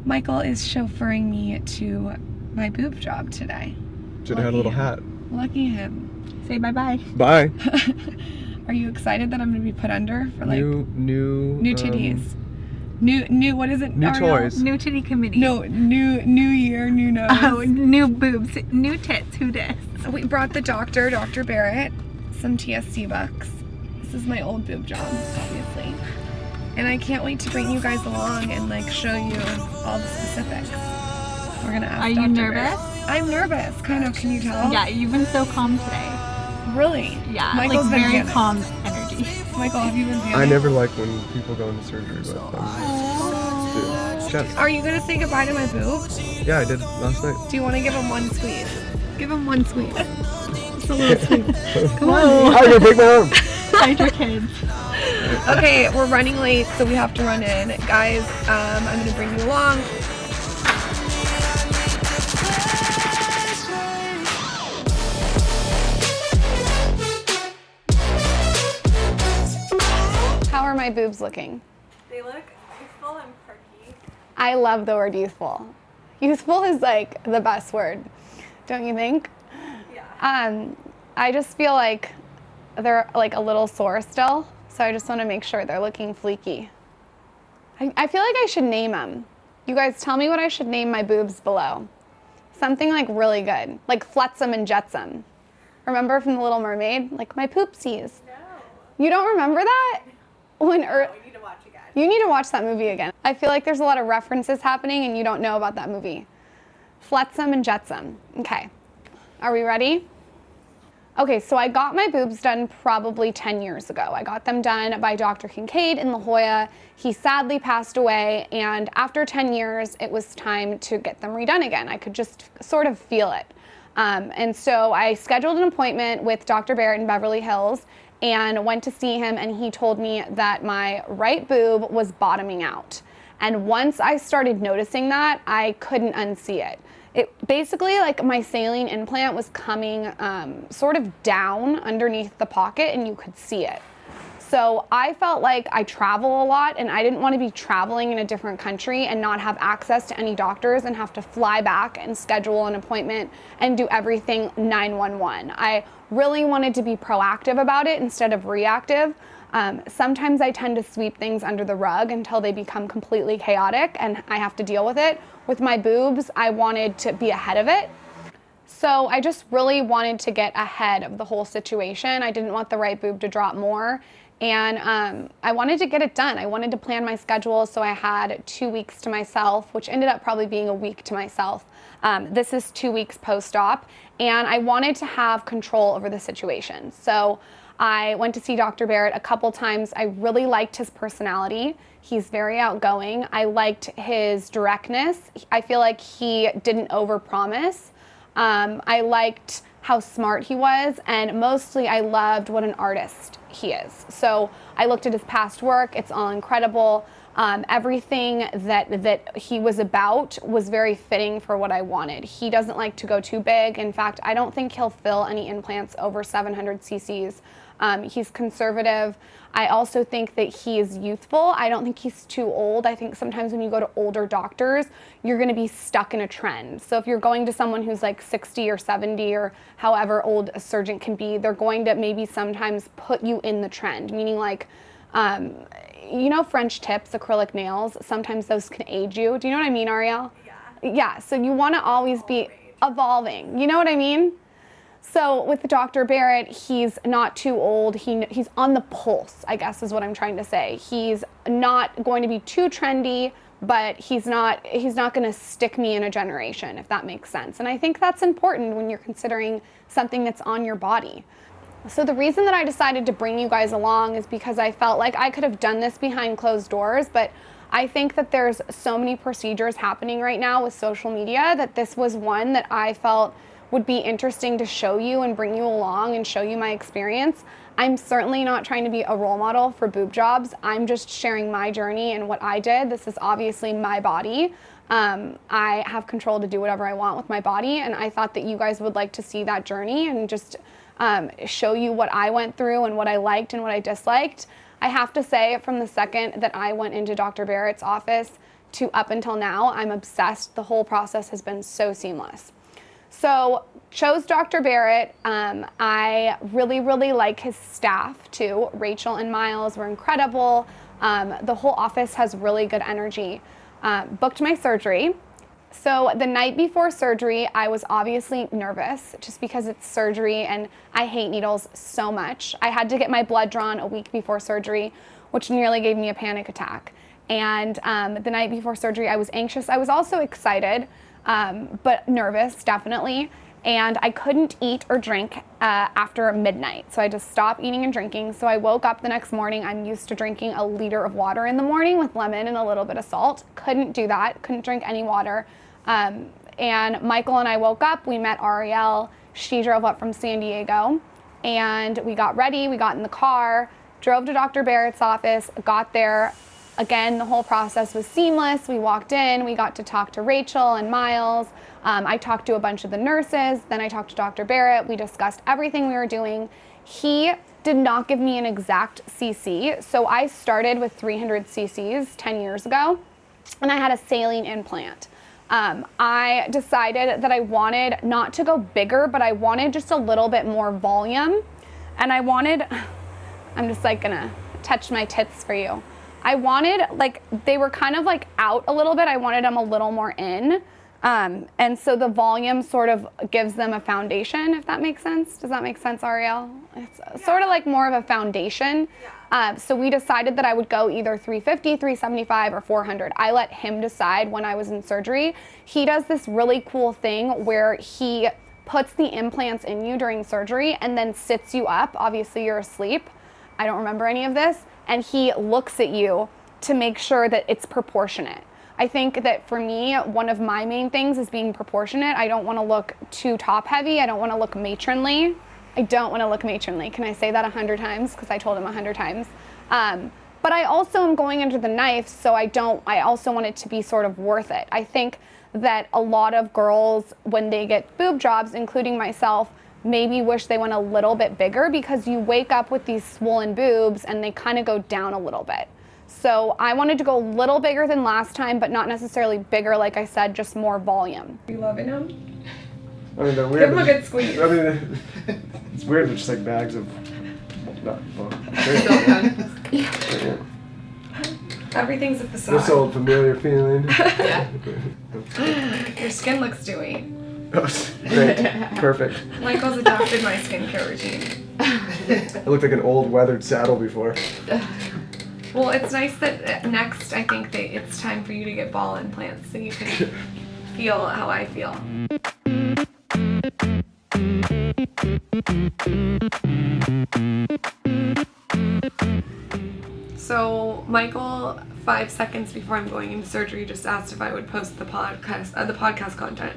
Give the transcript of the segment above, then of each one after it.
Michael is chauffeuring me to my boob job today. Should have had a little hat. Lucky him. Say bye-bye. Bye. Are you excited that I'm going to be put under for like new titties? New what is it? New Ariel? toys. New titty committee. No, new year, new nose. Oh, new boobs, new tits. Who dis? We brought the doctor, Dr. Barrett, some TSC bucks. This is my old boob job, obviously. And I can't wait to bring you guys along and like show you all the specifics. We're gonna ask Are you Dr. nervous? Barrett. I'm nervous, kind of. Can you tell? Yeah, you've been so calm today. Really? Yeah, Michael's like been very panicked. calm energy. Michael, have you been panicked? I never like when people go into surgery, but Are you gonna say goodbye to my boob? yeah, I did last night. Do you want to give him one squeeze? Give him one squeeze. Just a little squeeze. Come on. I'm gonna break my arm. Hide your kids. Okay, we're running late, so we have to run in. Guys, I'm gonna bring you along. How are my boobs looking? They look youthful and perky. I love the word youthful. Youthful is like the best word, don't you think? Yeah. I just feel like they're like a little sore still, so I just want to make sure they're looking fleeky. I feel like I should name them. You guys tell me what I should name my boobs below. Something like really good, like Fletsum and Jetsum. Remember from The Little Mermaid? Like my poopsies. No. You don't remember that? When We need to watch again. You need to watch that movie again. I feel like there's a lot of references happening and you don't know about that movie. Fletsum and Jetsum. Okay. Are we ready? Okay, so I got my boobs done probably 10 years ago. I got them done by Dr. Kincaid in La Jolla. He sadly passed away, and after 10 years, it was time to get them redone again. I could just sort of feel it. And so I scheduled an appointment with Dr. Barrett in Beverly Hills and went to see him, and he told me that my right boob was bottoming out. And once I started noticing that, I couldn't unsee it. It basically, like my saline implant was coming sort of down underneath the pocket and you could see it. So I felt like I travel a lot and I didn't want to be traveling in a different country and not have access to any doctors and have to fly back and schedule an appointment and do everything 911. I really wanted to be proactive about it instead of reactive. Sometimes I tend to sweep things under the rug until they become completely chaotic and I have to deal with it. With my boobs, I wanted to be ahead of it. So I just really wanted to get ahead of the whole situation. I didn't want the right boob to drop more. And I wanted to get it done. I wanted to plan my schedule, so I had 2 weeks to myself, which ended up probably being a week to myself. This is 2 weeks post-op, and I wanted to have control over the situation. So I went to see Dr. Barrett a couple times. I really liked his personality. He's very outgoing. I liked his directness. I feel like he didn't overpromise. I liked how smart he was, and mostly I loved what an artist he is. So I looked at his past work. It's all incredible. Everything that he was about was very fitting for what I wanted. He doesn't like to go too big. In fact, I don't think he'll fill any implants over 700 cc's. He's conservative. I also think that he's youthful. I don't think he's too old. I think sometimes when you go to older doctors, you're gonna be stuck in a trend. So if you're going to someone who's like 60 or 70 or however old a surgeon can be, they're going to maybe sometimes put you in the trend, meaning like, you know, French tips, acrylic nails, sometimes those can age you. Do you know what I mean, Ariel? Yeah. Yeah, so you wanna always be evolving. You know what I mean? So with Dr. Barrett, he's not too old. He's on the pulse, I guess is what I'm trying to say. He's not going to be too trendy, but he's not going to stick me in a generation, if that makes sense. And I think that's important when you're considering something that's on your body. So the reason that I decided to bring you guys along is because I felt like I could have done this behind closed doors, but I think that there's so many procedures happening right now with social media that this was one that I felt would be interesting to show you and bring you along and show you my experience. I'm certainly not trying to be a role model for boob jobs. I'm just sharing my journey and what I did. This is obviously my body. I have control to do whatever I want with my body, and I thought that you guys would like to see that journey and just show you what I went through and what I liked and what I disliked. I have to say, from the second that I went into Dr. Barrett's office to up until now, I'm obsessed. The whole process has been so seamless. So chose Dr. Barrett. I really, really like his staff too. Rachel and Miles were incredible. The whole office has really good energy. Booked my surgery. So the night before surgery, I was obviously nervous just because it's surgery and I hate needles so much. I had to get my blood drawn a week before surgery, which nearly gave me a panic attack. And the night before surgery, I was anxious. I was also excited, but nervous, definitely. And I couldn't eat or drink after midnight. So I just stopped eating and drinking. So I woke up the next morning. I'm used to drinking a liter of water in the morning with lemon and a little bit of salt. Couldn't do that. Couldn't drink any water. And Michael and I woke up. We met Ariel. She drove up from San Diego. And we got ready. We got in the car, drove to Dr. Barrett's office, got there. Again, the whole process was seamless. We walked in. We got to talk to Rachel and Miles. I talked to a bunch of the nurses, then I talked to Dr. Barrett. We discussed everything we were doing. He did not give me an exact CC, so I started with 300 cc's 10 years ago, and I had a saline implant. I decided that I wanted not to go bigger, but I wanted just a little bit more volume, and I wanted, I'm just like gonna touch my tits for you. I wanted, like, they were kind of like out a little bit. I wanted them a little more in. And so the volume sort of gives them a foundation, if that makes sense. Does that make sense, Ariel? It's sort of like more of a foundation. So we decided that I would go either 350, 375, or 400. I let him decide when I was in surgery. He does this really cool thing where he puts the implants in you during surgery and then sits you up. Obviously, you're asleep. I don't remember any of this. And he looks at you to make sure that it's proportionate. I think that for me, one of my main things is being proportionate. I don't want to look too top heavy. I don't want to look matronly. I don't want to look matronly. Can I say that 100 times? Because I told him 100 times. But I also am going under the knife, so I also want it to be sort of worth it. I think that a lot of girls, when they get boob jobs, including myself, maybe wish they went a little bit bigger because you wake up with these swollen boobs and they kind of go down a little bit. So I wanted to go a little bigger than last time, but not necessarily bigger, like I said, just more volume. You loving them? I mean, they're weird. Give them a good squeeze. I mean, it's weird. They're just like bags of. Everything's a facade. This old familiar feeling. Yeah. Your skin looks dewy. Great. Perfect. Michael's adopted my skincare routine. I looked like an old weathered saddle before. Well, it's nice that next I think that it's time for you to get ball implants so you can feel how I feel. So Michael, 5 seconds before I'm going into surgery, just asked if I would post the podcast content.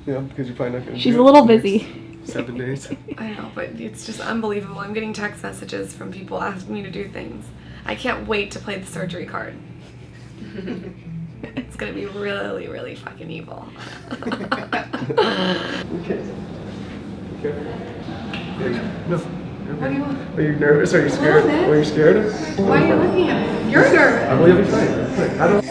Yeah, because you're probably not going to. She's a little busy. 7 days. I know, but it's just unbelievable. I'm getting text messages from people asking me to do things. I can't wait to play the surgery card. It's gonna be really, really fucking evil. Okay. No. What do you want? Are you nervous? Are you scared? Little bit. Are you scared? Why are you looking at me? You're nervous. I will be fine. I don't.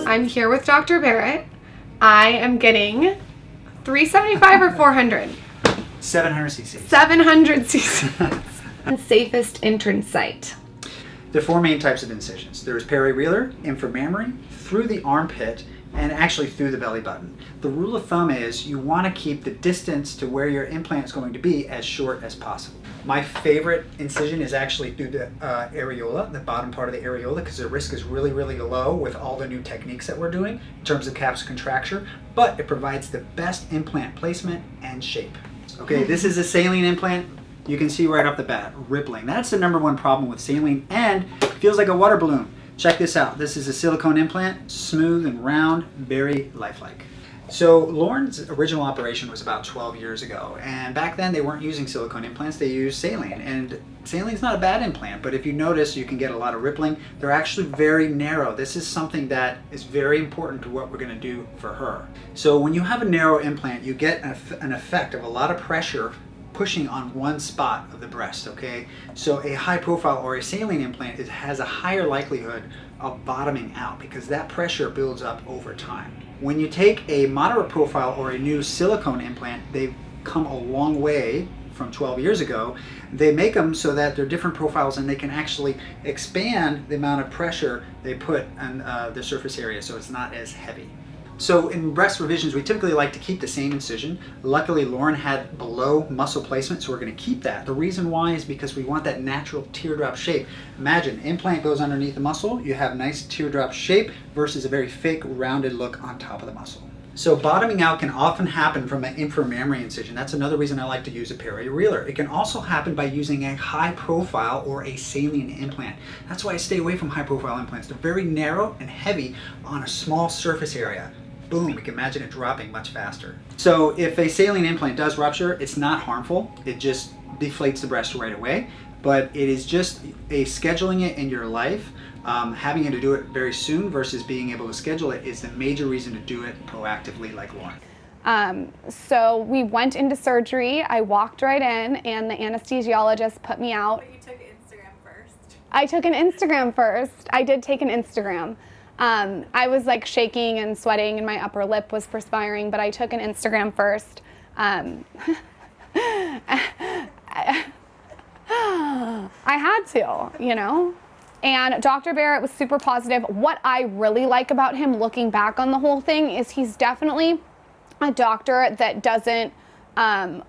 I'm here with Dr. Barrett. I am getting 375 or 400? 700 cc. 700 cc's. And safest entrance site. There are 4 main types of incisions. There's perirelar, inframammary, through the armpit, and actually through the belly button. The rule of thumb is you want to keep the distance to where your implant is going to be as short as possible. My favorite incision is actually through the areola, the bottom part of the areola, because the risk is really, really low with all the new techniques that we're doing in terms of capsule contracture, but it provides the best implant placement and shape. Okay, this is a saline implant. You can see right off the bat, rippling. That's the #1 problem with saline, and feels like a water balloon. Check this out. This is a silicone implant, smooth and round, very lifelike. So Lauryn's original operation was about 12 years ago, and back then they weren't using silicone implants, they used saline. And saline's not a bad implant, but if you notice, you can get a lot of rippling. They're actually very narrow. This is something that is very important to what we're gonna do for her. So when you have a narrow implant, you get an effect of a lot of pressure pushing on one spot of the breast, okay? So a high profile or a saline implant has a higher likelihood of bottoming out because that pressure builds up over time. When you take a moderate profile or a new silicone implant, they've come a long way from 12 years ago. They make them so that they're different profiles and they can actually expand the amount of pressure they put on the surface area so it's not as heavy. So in breast revisions, we typically like to keep the same incision. Luckily, Lauryn had below muscle placement, so we're going to keep that. The reason why is because we want that natural teardrop shape. Imagine, implant goes underneath the muscle, you have nice teardrop shape versus a very fake rounded look on top of the muscle. So bottoming out can often happen from an inframammary incision. That's another reason I like to use a peri-reeler. It can also happen by using a high profile or a saline implant. That's why I stay away from high profile implants. They're very narrow and heavy on a small surface area. Boom, you can imagine it dropping much faster. So if a saline implant does rupture, it's not harmful. It just deflates the breast right away. But it is just a scheduling it in your life. Having to do it very soon versus being able to schedule it is the major reason to do it proactively like Lauryn. So we went into surgery. I walked right in and the anesthesiologist put me out. But you took Instagram first. I took an Instagram first. I did take an Instagram. I was like shaking and sweating and my upper lip was perspiring, but I took an Instagram first. I had to, you know? And Dr. Barrett was super positive. What I really like about him looking back on the whole thing is he's definitely a doctor that doesn't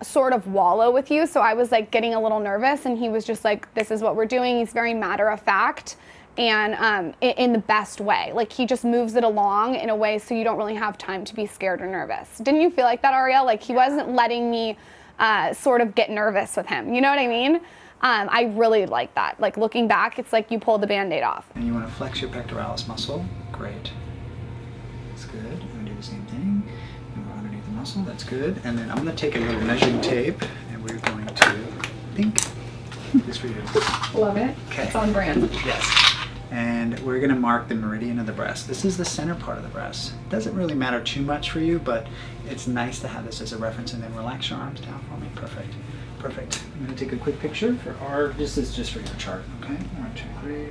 sort of wallow with you. So I was like getting a little nervous and he was just like, this is what we're doing. He's very matter of fact and in the best way. Like he just moves it along in a way so you don't really have time to be scared or nervous. Didn't you feel like that, Ariel? Like he wasn't letting me sort of get nervous with him. You know what I mean? I really like that. Like looking back, it's like you pulled the Band-Aid off. And you want to flex your pectoralis muscle. Great. That's good. I'm going to do the same thing. And we're underneath the muscle. That's good. And then I'm going to take a little measuring tape and we're going to think this for you. Love it. Okay. It's on brand. Yes. And we're going to mark the meridian of the breast. This is the center part of the breast. Doesn't really matter too much for you, but it's nice to have this as a reference. And then relax your arms down for me. Perfect. Perfect. I'm going to take a quick picture for our, this is just for your chart, okay? 1, 2, 3.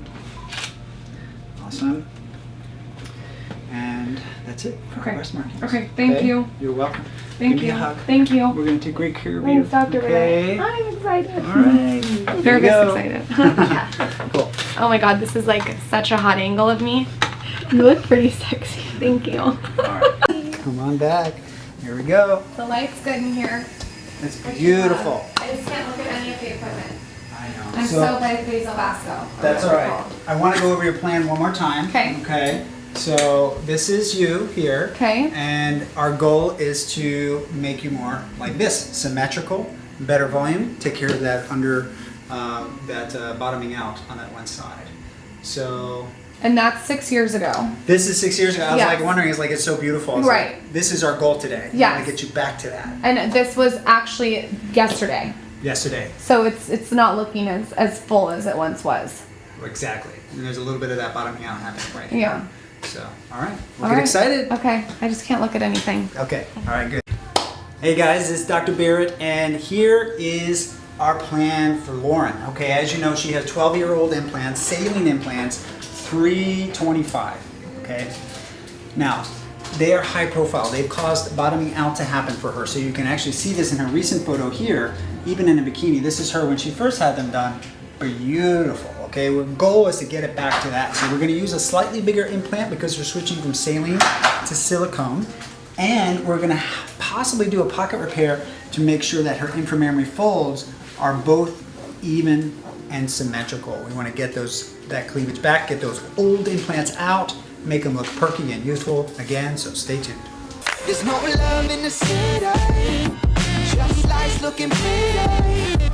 Awesome. And that's it for our breast markings. Okay, thank you. You're welcome. Thank Give me you. a hug. Thank you. We're going to take great care of Thanks, you. Dr. Okay. Barrett. I'm excited. All right. Very Here we excited. go. Cool. Oh my god, this is like such a hot angle of me. You look pretty sexy. Thank you. All right. Come on back. Here we go. The light's good in here. It's beautiful. I just can't look at any of the equipment. I know. I'm so by Basil Vasco. That's all right. I want to go over your plan one more time. Okay. Okay. So this is you here. Okay. And our goal is to make you more like this, symmetrical, better volume, take care of that under bottoming out on that one side. So And that's 6 years ago. this is 6 years ago. I was Yes. like wondering, it's like it's so beautiful. It's Right. Like, this is our goal today. I Yes. want to get you back to that. And this was actually yesterday. Yesterday. So it's not looking as full as it once was. Exactly. And there's a little bit of that bottoming out happening right here. Yeah. So, all right. We'll All get right. excited. Okay. I just can't look at anything. Okay. All right, good. Hey guys, this is Dr. Barrett, and here is our plan for Lauryn. Okay, as you know, she has 12-year-old implants, saline implants, 325. Okay. Now, they are high profile. They've caused bottoming out to happen for her. So you can actually see this in her recent photo here, even in a bikini. This is her when she first had them done. Beautiful. Okay, our goal is to get it back to that. So we're going to use a slightly bigger implant because we're switching from saline to silicone. And we're going to possibly do a pocket repair to make sure that her inframammary folds are both even and symmetrical. We want to get that cleavage back, get those old implants out, make them look perky and youthful again, so stay tuned. There's no love in the city, just lights looking pretty.